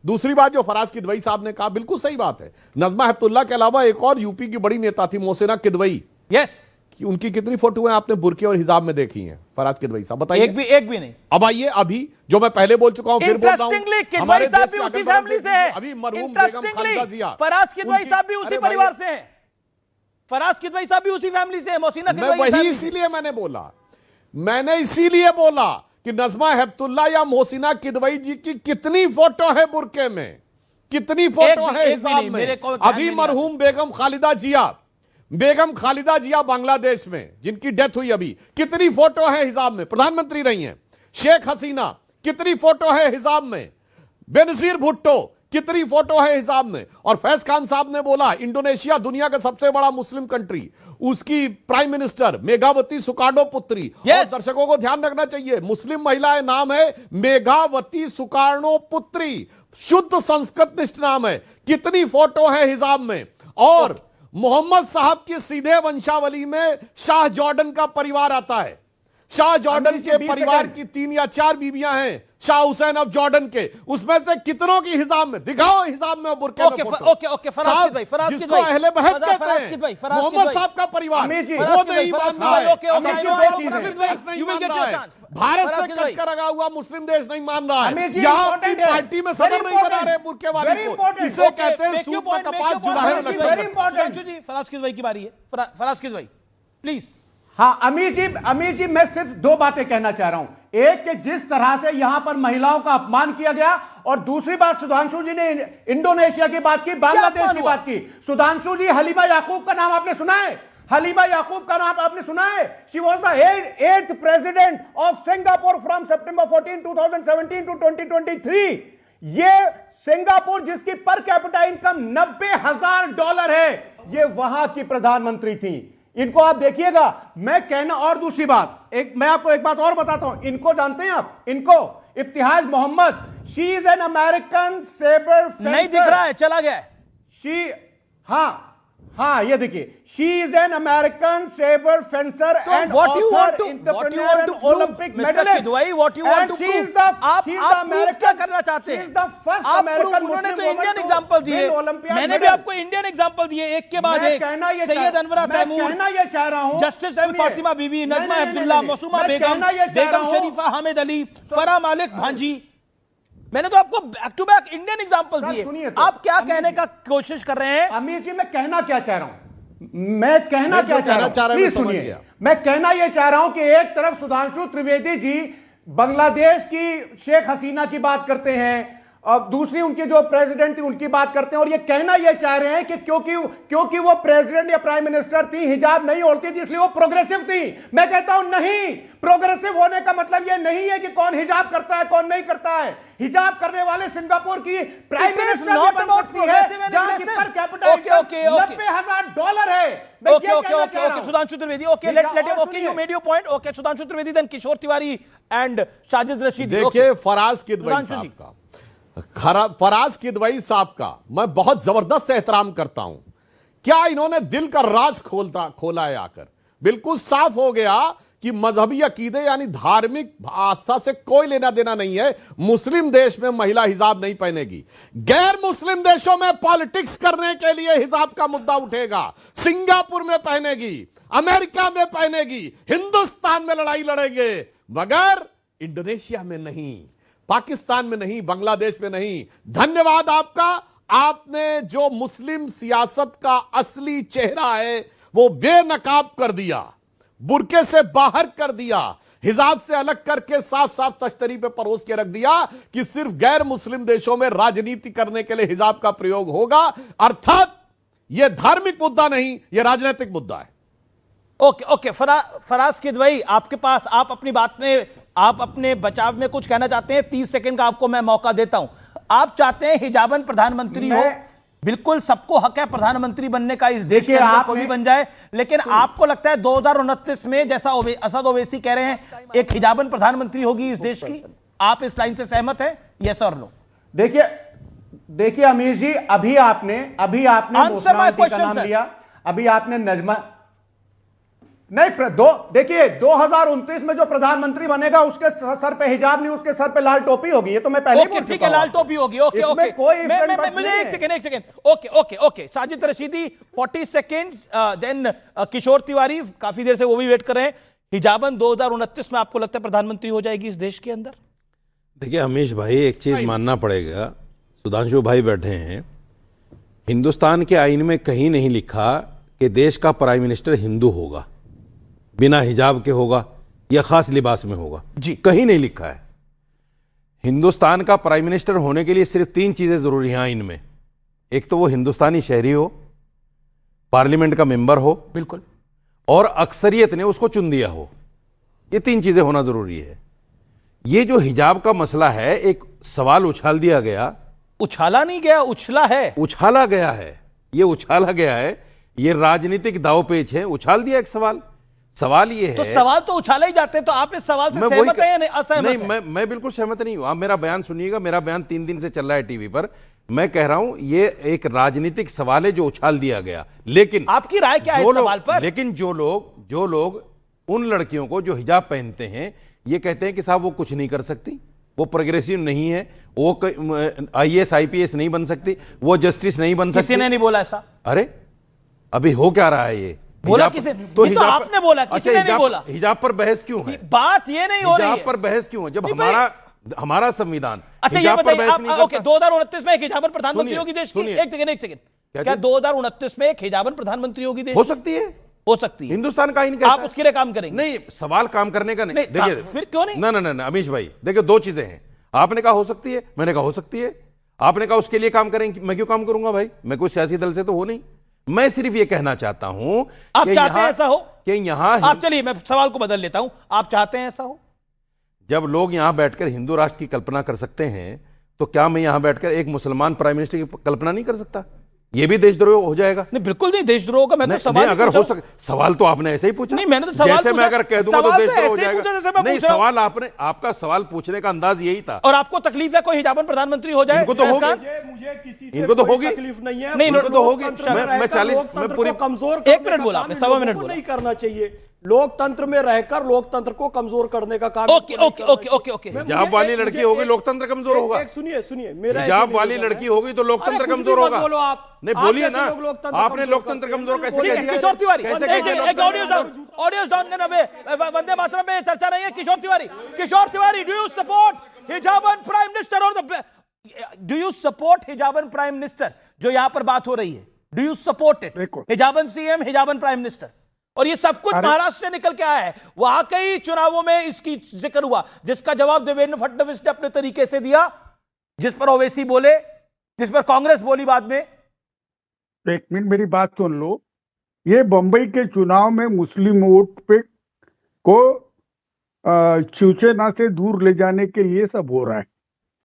दूसरी बात जो फराज किदवई साहब ने कहा बिल्कुल सही बात है। नजमा हेपतुल्ला के अलावा एक और यूपी की बड़ी नेता थी मोहसिना किदवई। यस, उनकी कितनी फोटो है आपने बुरके और हिजाब में देखी हैं? फराज किदवई साहब बताइए। एक भी नहीं। अब आइए, अभी जो मैं पहले बोल चुका हूं फिर बोल रहा हूं, किदवई साहब भी उसी फैमिली से हैं। अभी मरहूम बेगम खालिदा जिया, फराज किदवई साहब भी उसी परिवार से हैं। फराज किदवई साहब भी उसी फैमिली से हैं। मोहसिना किदवई वही इसीलिए मैंने इसीलिए बोला कि नजमा हेपतुल्ला या मोहसिना किदवई जी की कितनी फोटो है बुरके में, कितनी फोटो है हिजाब में। अभी मरहूम बेगम खालिदा जिया बांग्लादेश में जिनकी डेथ हुई, अभी कितनी फोटो है हिजाब में, प्रधानमंत्री रही हैं। शेख हसीना कितनी फोटो है हिजाब में। बेनजीर भुट्टो कितनी फोटो है हिजाब में। और फैज खान साहब ने बोला इंडोनेशिया दुनिया का सबसे बड़ा मुस्लिम कंट्री, उसकी प्राइम मिनिस्टर मेघावती सुकार्णो पुत्री। और दर्शकों को ध्यान रखना चाहिए, मुस्लिम महिला नाम है मेघावती सुकार्णो पुत्री, शुद्ध संस्कृत निष्ठ नाम है। कितनी फोटो है हिजाब में। और मोहम्मद साहब की सीधे वंशावली में शाह जॉर्डन का परिवार आता है। शाह जॉर्डन के परिवार की 3 या 4 बीबियां हैं, शाह हुसैन ऑफ जॉर्डन के, उसमें से कितनों की हिजाब में, दिखाओ हिजाब में बुरके में फोटो। ओके फराज जिसको अहले बहत कहते हैं, मोहम्मद साहब का परिवार वो नहीं मान रहा है। भारत से कटकर लगा हुआ मुस्लिम देश नहीं मान रहा है। यहाँ अपनी पार्टी में सदर नहीं बना रहे बुरके वाले को, इसे कहते हैं सूप में कपास जुड़ा है। फराज किदवई की बारी है। फराज किदवई प्लीज। हाँ अमीर जी मैं सिर्फ 2 बातें कहना चाह रहा हूं। एक कि जिस तरह से यहां पर महिलाओं का अपमान किया गया, और दूसरी बात सुधांशु जी ने इंडोनेशिया की बात की, बांग्लादेश की बात की। सुधांशु जी, हलीमा याकूब का नाम आपने सुना है? हलीमा याकूब का नाम आपने सुना है? She was the 8th president of Singapore from September 14, 2017 to 2023। ये सिंगापुर जिसकी पर कैपिटा इनकम $90,000 है, ये वहां की प्रधानमंत्री थी। इनको आप देखिएगा। मैं कहना, और दूसरी बात, मैं आपको एक बात और बताता हूं। इनको जानते हैं आप? इनको Ibtihaj Muhammad, she is an American sabre fencer. नहीं दिख रहा है, चला गया है। हाँ ये देखिए, she is an American sabre fencer and author, entrepreneur and Olympic medallist. What you want to prove? आप प्रूव क्या करना चाहते हैं? आप प्रूव, उन्होंने तो इंडियन एग्जांपल दिए, मैंने भी आपको इंडियन एग्जांपल दिए, एक के बाद एक। Syed Anwar Taimur, justice M Fathima Beevi, Najma Heptulla, Masuma Begum, Begum Sharifa Hamid Ali, Farah Malik Bhanji. मैंने तो आपको back to back Indian example दिए। आप क्या कहने का कोशिश कर रहे हैं? अमीर जी, मैं कहना क्या चाह रहा हूं, मैं कहना चाह रहा हूं, सुनिए। मैं कहना यह चाह रहा हूं कि एक तरफ सुधांशु त्रिवेदी जी बांग्लादेश की शेख हसीना की बात करते हैं, और दूसरी उनकी जो प्रेसिडेंट थी उनकी बात करते हैं, और ये कहना यह चाह रहे हैं कि क्योंकि वो प्रेसिडेंट या प्राइम मिनिस्टर थी, हिजाब नहीं ओढ़ती थी, इसलिए वो प्रोग्रेसिव थी। मैं कहता हूं नहीं, प्रोग्रेसिव होने का मतलब यह नहीं है कि कौन हिजाब करता है कौन नहीं करता है। हिजाब करने वाले सिंगापुर की प्राइम मिनिस्टर है, जहां की पर कैपिटा $90,000 है। Okay Sudhanshu Trivedi, okay you made your point. Okay Sudhanshu Trivedi, then Kishore Tiwari and Sajid Rashid. देखिए फराज किदवई साहब का मैं बहुत जबरदस्त एहतराम करता हूं। क्या इन्होंने दिल का राज खोला है आकर। बिल्कुल साफ हो गया कि मजहबी अकीदे यानी धार्मिक आस्था से कोई लेना देना नहीं है। मुस्लिम देश में महिला हिजाब नहीं पहनेगी, गैर मुस्लिम देशों में पॉलिटिक्स करने के लिए हिजाब का मुद्दा उठेगा। सिंगापुर में पहनेगी, अमेरिका में पहनेगी, हिंदुस्तान में लड़ाई लड़ेंगे, मगर इंडोनेशिया में नहीं, पाकिस्तान में नहीं, बांग्लादेश में नहीं। धन्यवाद आपका। आपने जो मुस्लिम सियासत का असली चेहरा है वो बेनकाब कर दिया, बुरके से बाहर कर दिया, हिजाब से अलग करके साफ साफ तश्तरी पे परोस के रख दिया कि सिर्फ गैर मुस्लिम देशों में राजनीति करने के लिए हिजाब का प्रयोग होगा। अर्थात यह धार्मिक मुद्दा नहीं, यह राजनीतिक मुद्दा है। ओके फराज किदवई, आपके पास, आप अपनी बात में, आप अपने बचाव में कुछ कहना चाहते हैं? 30 सेकंड का आपको मैं मौका देता हूं। आप चाहते हैं हिजाबन प्रधानमंत्री हो, बिल्कुल सबको हक है प्रधानमंत्री बनने का, इस देश के अंदर कोई भी बन जाए, लेकिन आपको लगता है 2029 में, जैसा असद ओवैसी कह रहे हैं, एक हिजाबन प्रधानमंत्री होगी इस देश की? आप इस लाइन से सहमत हैं, यस और नो? देखिए अमीर जी, अभी आपने आंसर माय क्वेश्चन, अभी आपने नजमा, नहीं, देखिए 2029 में जो प्रधानमंत्री बनेगा उसके सर पे हिजाब नहीं, उसके सर पे लाल टोपी होगी। ये तो मैं पहले ही बोल ठीक चुका है, हूं लाल आपको। टोपी होगी। ओके इसमें ओके, कोई ifs मुझे नहीं एक है। Second. Okay okay okay, Sajid Rashidi 40 second, then Kishore Tiwari काफी देर से वो भी वेट कर रहे हैं। हिजाबन 2029 में आपको लगता है प्रधानमंत्री हो जाएगी इस देश के अंदर? देखिए अमीश भाई, एक चीज मानना पड़ेगा, सुधांशु भाई बैठे हैं, हिंदुस्तान के आईन में कहीं नहीं लिखा कि देश का प्राइम मिनिस्टर हिंदू होगा, बिना हिजाब के होगा या खास लिबास में होगा जी, कहीं नहीं लिखा है। हिंदुस्तान का प्राइम मिनिस्टर होने के लिए सिर्फ 3 चीजें जरूरी हैं आईन में। एक तो वो हिंदुस्तानी शहरी हो, पार्लियामेंट का मेंबर हो, बिल्कुल, और अक्सरियत ने उसको चुन दिया हो। ये 3 चीजें होना जरूरी है। ये जो हिजाब का मसला है, एक सवाल उछाल दिया गया, उछाला नहीं गया, उछला है, उछाला गया है, ये उछाला गया है, ये राजनीतिक दावपेच है, उछाल दिया एक सवाल। सवाल ये है, तो सवाल तो उछाला ही जाते हैं, तो आप इस सवाल से सहमत हैं या नहीं असहमत नहीं, हैं? मैं बिल्कुल सहमत नहीं हूं। आप मेरा बयान सुनिएगा, मेरा बयान 3 दिन से चल रहा है टीवी पर। मैं कह रहा हूं ये एक राजनीतिक सवाल है जो उछाल दिया गया। लेकिन आपकी राय क्या है इस सवाल पर? लेकिन जो लोग उन लड़कियों को जो हिजाब पहनते हैं, ये कहते हैं कि साहब वो कुछ नहीं कर सकती, वो प्रोग्रेसिव नहीं है, वो IAS IPS नहीं बन सकती, वो जस्टिस नहीं बन सकती। किसी ने नहीं बोला ऐसा। अरे अभी हो क्या रहा है ये? बोला हिजाब- किसी? तो ये तो हिजाब आपने बोला, किसी अच्छा, ने नहीं हिजाब- बोला। हिजाब पर बहस क्यों है? बात ये नहीं हो रही हिजाब है पर बहस क्यों है जब नहीं भाई। हमारा संविधान अच्छा ये हिजाब पर बताइए, बहस नहीं आप ओके, करता? 2029 में एक हिजाबन प्रधानमंत्री सुनिए, होगी देश की? सुनिए। एक सेकंड, क्या चीज? 2029 में एक हिजाबन प्रधानमंत्री होगी देश हो की? सकती है, हो सकती है। हिंदुस्तान का आईन कहता आप है। उसके लिए काम करेंगे? नहीं, सवाल काम करने का नहीं। नहीं, देखिए फिर क्यों नहीं? ना ना ना ना, अमीश भाई देखिए, 2 चीजें हैं। आपने कहा हो सकती है, मैंने कहा हो सकती है। आपने कहा उसके लिए काम करेंगे, मैं क्यों काम करूंगा भाई? मैं कोई सियासी दल से तो हो नहीं। मैं सिर्फ ये कहना चाहता हूं आप कि चाहते हैं ऐसा हो? कि यहां आप चलिए, मैं सवाल को बदल लेता हूं, आप चाहते हैं ऐसा हो? जब लोग यहां बैठकर हिंदू राष्ट्र की कल्पना कर सकते हैं, तो क्या मैं यहां बैठकर एक मुसलमान प्राइम मिनिस्टर की कल्पना नहीं कर सकता? यह भी देशद्रोह हो जाएगा। नहीं बिल्कुल नहीं देशद्रोह का, मैं तो नहीं, सवाल नहीं, अगर पूछा हो हूं। सके, सवाल तो आपने ऐसे ही पूछा। नहीं, मैंने तो सवाल जैसे मैं पूछा। अगर कह दूंगा तो सवाल तो देशद्रोह हो ऐसे ही पूछा जैसे मैं जाएगा। नहीं, पूछ रहा हूं। सवाल आपका सवाल पूछने का अंदाज यही था। और आपको तकलीफ है कोई हिजाबन प्रधानमंत्री हो जाए? इनको तो होगी। मुझे किसी से इनको तो कोई होगी। तकलीफ नहीं है। नहीं, इनको तो होगी। लोकतंत्र में मैं रहकर 40 लोकतंत्र मैं पूरी को कमजोर एक करने मिनट का बोला काम आपने, इन सवा लोगों मिनट को बोला। नहीं करना चाहिए। लोकतंत्र में रहकर लोकतंत्र को कमजोर करने का काम ओके, इनको नहीं ओके, करना ओके, चाहिए। Okay, okay. मैं- हिजाब मुझे वाली एक- लड़की मुझे होगी, एक- लोकतंत्र कमजोर एक- होगा। एक सुनिए मेरा हिजाब एक वाली निवेदन लड़की है। होगी तो लोकतंत्र अरे कुछ कमजोर भी मत होगा। बोलो आप। नहीं आप बोलिए जैसे ना, लोग लोकतंत्र आपने कमजोर लोकतंत्र करते हैं। कमजोर कैसे ठीक कह है, दिया? किशोर तिवारी, कैसे एक कह दिया ऑडियो लोकतंत्र? डाउन, वंदे मातरम में चर्चा नहीं है। Kishore Tiwari, do you support हिजाबन प्राइम मिनिस्टर और डू यू सपोर्ट हिजाबन प्राइम मिनिस्टर? जो यहां पर बात हो रही है, डू यू सपोर्ट इट? बिल्कुल। हिजाबन सीएम, हिजाबन प्राइम मिनिस्टर, और ये सब कुछ महाराष्ट्र से निकल के आया है। वहां कई चुनावों में इसकी जिक्र हुआ, जिसका जवाब देवेंद्र फडणवीस ने अपने तरीके से दिया, जिस पर ओवैसी बोले, जिस पर कांग्रेस बोली बाद में। एक मिनट मेरी बात सुन लो। ये बंबई के चुनाव में मुस्लिम वोट पे को शिवसेना से दूर ले जाने के लिए सब हो रहा है।